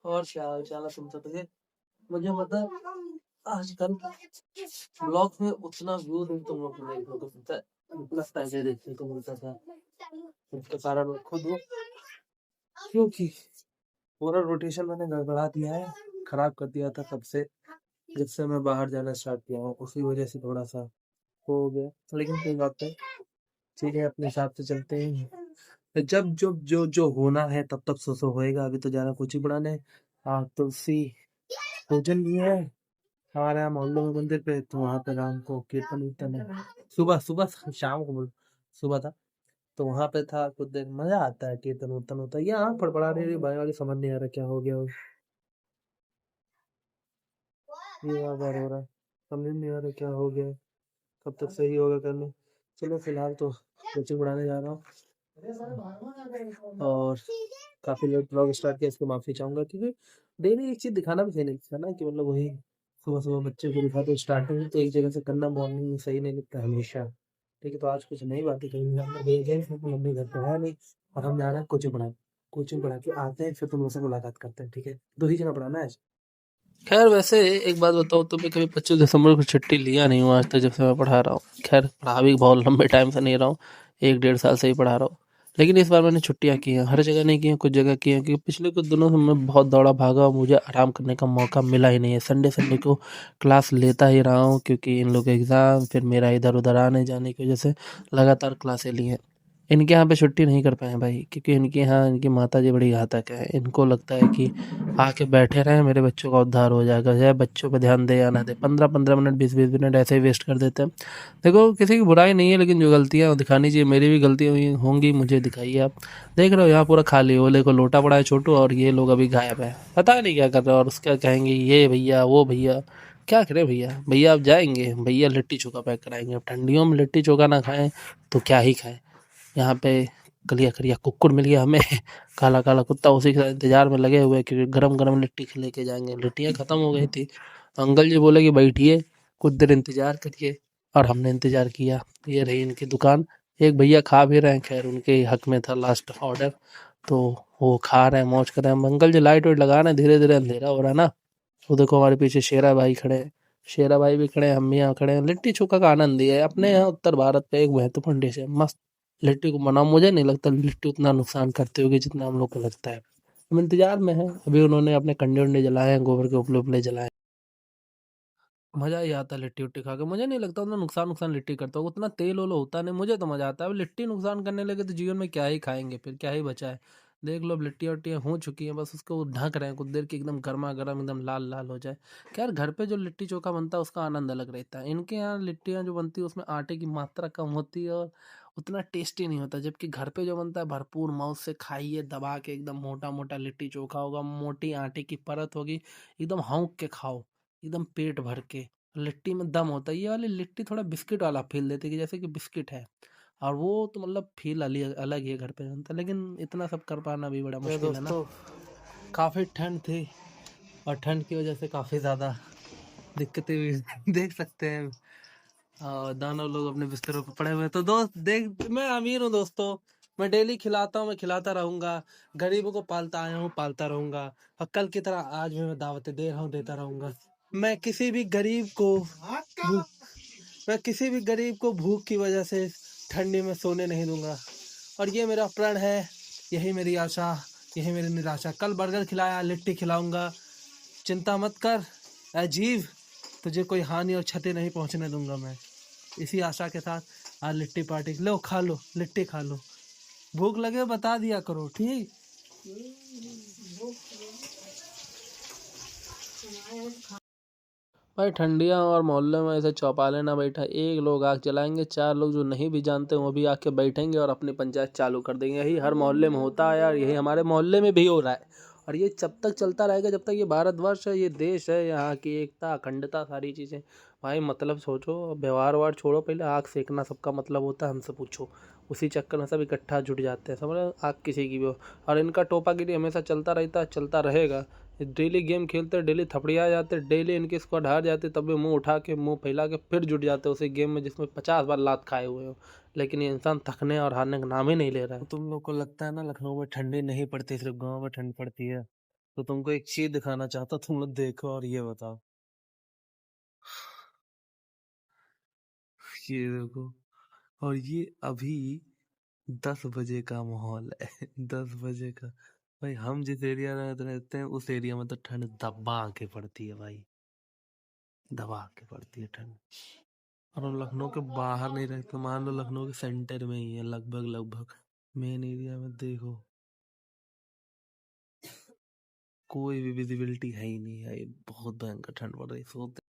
और क्या हाल चाल है तुम सबके। मुझे पता है, आजकल ब्लॉग में उतना व्यू नहीं तुम लोग को देखने को मिलता है, जितना पहले देखने को मिलता था। इसका कारण मैं खुद हूँ, क्योंकि पूरा रोटेशन मैंने गड़बड़ा दिया है, खराब कर दिया था तब से, जब से मैं बाहर जाना स्टार्ट किया हूँ उसी वजह से थोड़ा सा हो गया। लेकिन कोई बात नहीं, ठीक है, अपने हिसाब से चलते हैं। जब जो जो जो होना है तब तक सो होएगा। अभी तो जाना कुछ ही बनाने, तुलसी पूजन भी है हमारे यहाँ मोहल्ले में मंदिर पे, तो वहाँ पे राम को कीर्तन वीर्तन है। सुबह सुबह शाम को सुबह था, तो वहाँ पे था कुछ देर, मजा आता है, कीर्तन वीर्तन होता है। ये आँख फड़फड़ा रही है भाई वाली, समझ नहीं आ रहा क्या हो गया। ये बार हो रहा है, समझ नहीं आ रहा क्या हो गया, कब तक सही होगा करने। चलो फिलहाल तो कोचिंग पढ़ाने जा रहा हूँ, और काफी लेट ब्लॉग स्टार्ट किया, इसको माफी चाहूंगा, क्योंकि डेली एक चीज दिखाना भी सही नहीं लगता ना, कि मतलब वही सुबह सुबह बच्चे को दिखाते स्टार्टिंग तो एक जगह से करना मॉर्निंग में सही नहीं लगता हमेशा। ठीक है, तो आज कुछ नई बातें करेंगे। हम लोग गए मम्मी घर पे है नहीं, और हम जा रहे हैं कोचिंग पढ़ा के आते हैं, फिर तुम लोग से मुलाकात करते हैं। ठीक है, 2 ही जगह पढ़ाना है आज। खैर वैसे एक बात बताओ, तो मैं कभी 25 दिसंबर को छुट्टी लिया नहीं हूँ आज तक, जब से मैं पढ़ा रहा हूँ। खैर पढ़ा भी बहुत लंबे टाइम से नहीं रहा हूँ, 1 डेढ़ साल से ही पढ़ा रहा हूँ। लेकिन इस बार मैंने छुट्टियाँ की हैं, हर जगह नहीं की हैं, कुछ जगह की हैं, क्योंकि पिछले कुछ दिनों से मैं बहुत दौड़ा भागा और मुझे आराम करने का मौका मिला ही नहीं है। संडे संडे को क्लास लेता ही रहा हूँ, क्योंकि इन लोग के एग्ज़ाम, फिर मेरा इधर उधर आने जाने की वजह से लगातार क्लासें ली हैं। इनके यहाँ पे छुट्टी नहीं कर पाए भाई, क्योंकि इनके यहाँ इनकी माता जी बड़ी घातक है। इनको लगता है कि आके बैठे रहें, मेरे बच्चों का उद्धार हो जाएगा, चाहे बच्चों पे ध्यान दे या ना दे। 15-15 मिनट 20-20 मिनट ऐसे ही वेस्ट कर देते हैं। देखो किसी की बुराई नहीं है, लेकिन जो गलतियाँ दिखानी चाहिए, मेरी भी गलतियाँ हुई होंगी, मुझे दिखाइए आप। देख रहे हो यहाँ पूरा खाली, ओले को लोटा पड़ा है छोटू, और ये लोग अभी गायब है, पता नहीं क्या कर रहे हो। और उसका कहेंगे ये भैया वो भैया, क्या करें भैया। भैया आप जाएंगे, भैया लिट्टी चोखा पैक कराएंगे। अब ठंडियों में लिट्टी चोखा ना खाएं तो क्या ही खाएं। यहाँ पे कलिया कलिया कुक्कुर मिल गया हमें, काला काला कुत्ता, उसी के इंतजार में लगे हुए, क्योंकि गरम गरम लिट्टी लेके जाएंगे। लिट्टियाँ खत्म हो गई थी, तो अंकल जी बोले कि बैठिए कुछ देर इंतजार करिए, और हमने इंतजार किया। ये रही इनकी दुकान। एक भैया खा भी रहे हैं, खैर उनके हक में था लास्ट ऑर्डर, तो वो खा रहे हैं, मौज कर रहे हैं। अंकल जी लाइट वाइट लगा रहे हैं, धीरे धीरे अंधेरा हो रहा है ना। वो देखो हमारे पीछे शेरा भाई खड़े हैं, शेरा भाई भी खड़े हैं, हम भी यहाँ खड़े हैं। लिट्टी चोखा का आनंद ये है, अपने यहाँ उत्तर भारत पे एक महत्वपूर्ण डिश है, मस्त लिट्टी को बनाओ। मुझे नहीं लगता लिट्टी उतना नुकसान करती होगी जितना हम लोग को लगता है। हम इंतजार में हैं, अभी उन्होंने अपने कंडे उंडे जलाए हैं, गोबर के उपले उपले जलाए। मजा ही आता है लिट्टी उट्टी खा के। मुझे नहीं लगता उतना नुकसान नुकसान लिट्टी करता होगा, उतना तेल ओल होता नहीं, मुझे तो मजा आता है। अब लिट्टी नुकसान करने लगे तो जीवन में क्या ही खाएंगे, फिर क्या ही बचा है। देख लो अब लिट्टी वट्टियाँ हो चुकी हैं, बस उसको ढक रहे हैं कुछ देर की, एकदम गर्मा गर्म एकदम लाल लाल हो जाए। खैर घर पे जो लिट्टी चोखा बनता है उसका आनंद अलग रहता है। इनके यहाँ लिट्टियाँ जो बनती है उसमें आटे की मात्रा कम होती है, और उतना टेस्टी नहीं होता। जबकि घर पे जो बनता है भरपूर माउथ से खाइए दबा के, एकदम मोटा मोटा लिट्टी चोखा होगा, मोटी आटे की परत होगी, एकदम हौंक के खाओ, एकदम पेट भर के। लिट्टी में दम होता है। ये वाली लिट्टी थोड़ा बिस्किट वाला फील देती है, कि जैसे कि बिस्किट है, और वो तो मतलब फील अलग अलग ही है घर पे बनता है। लेकिन इतना सब कर पाना भी बड़ा मुश्किल है ना। काफ़ी ठंड थी, और ठंड की वजह से काफ़ी ज़्यादा दिक्कतें भी देख सकते हैं। और दानव लोग अपने बिस्तरों पर पड़े हुए हैं। तो दोस्त देख, मैं अमीर हूँ दोस्तों, मैं डेली खिलाता हूँ, मैं खिलाता रहूंगा, गरीबों को पालता आया हूँ, पालता रहूंगा, और कल की तरह आज भी मैं दावतें दे रहा हूँ, देता रहूंगा। मैं किसी भी गरीब को भूख मैं किसी भी गरीब को भूख की वजह से ठंडी में सोने नहीं दूंगा, और ये मेरा प्रण है, यही मेरी आशा, यही मेरी निराशा। कल बर्गर खिलाया, लिट्टी खिलाऊंगा, चिंता मत कर अजीब, तुझे कोई हानि और क्षति नहीं पहुंचने दूंगा मैं। इसी आशा के साथ आज लिट्टी पार्टी लो, खा लो लिट्टी, खा लो, भूख लगे बता दिया करो, ठीक। भाई ठंडियाँ और मोहल्ले में ऐसे चौपाले ना बैठा, एक लोग आग जलाएंगे, 4 लोग जो नहीं भी जानते वो भी आके बैठेंगे और अपनी पंचायत चालू कर देंगे। यही हर मोहल्ले में होता है यार, यही हमारे मोहल्ले में भी हो रहा है। और ये जब तक चलता रहेगा, जब तक ये भारतवर्ष है, ये देश है, यहाँ की एकता अखंडता सारी चीज़ें। भाई मतलब सोचो, व्यवहार वार छोड़ो, पहले आग सेकना सबका मतलब होता है, हमसे पूछो। उसी चक्कर में सब इकट्ठा जुट जाते हैं, समझ रहे हो? आग किसी की भी हो। और इनका टोपागिरी हमेशा चलता रहता है, चलता रहेगा। डेली गेम खेलते, डेली थपड़िया जाते, डेली इनकी स्क्वाड हार जाते, तब भी मुंह उठा के मुंह फैला के फिर जुट जाते उसी गेम में जिसमें 50 बार लात खाए हुए हो। लेकिन ये इंसान थकने और हारने का नाम ही नहीं ले रहा है। तुम लोग को लगता है ना लखनऊ में ठंडी नहीं पड़ती, सिर्फ गाँव में ठंड पड़ती है। तो तुमको एक चीज दिखाना चाहता, तुम लोग देखो और ये बताओ। ये देखो। और ये अभी 10 बजे का माहौल है। 10 बजे का। भाई हम जिस एरिया में रहते हैं उस एरिया में तो ठंड दबा के पड़ती है भाई। दबा के पड़ती है ठंड। और हम लखनऊ के बाहर नहीं रहते, मान लो लखनऊ के सेंटर में ही है लगभग लगभग। मेन एरिया में देखो कोई भी विजिबिलिटी है ही नहीं है। बहुत भयंकर ठंड पड़ रही है।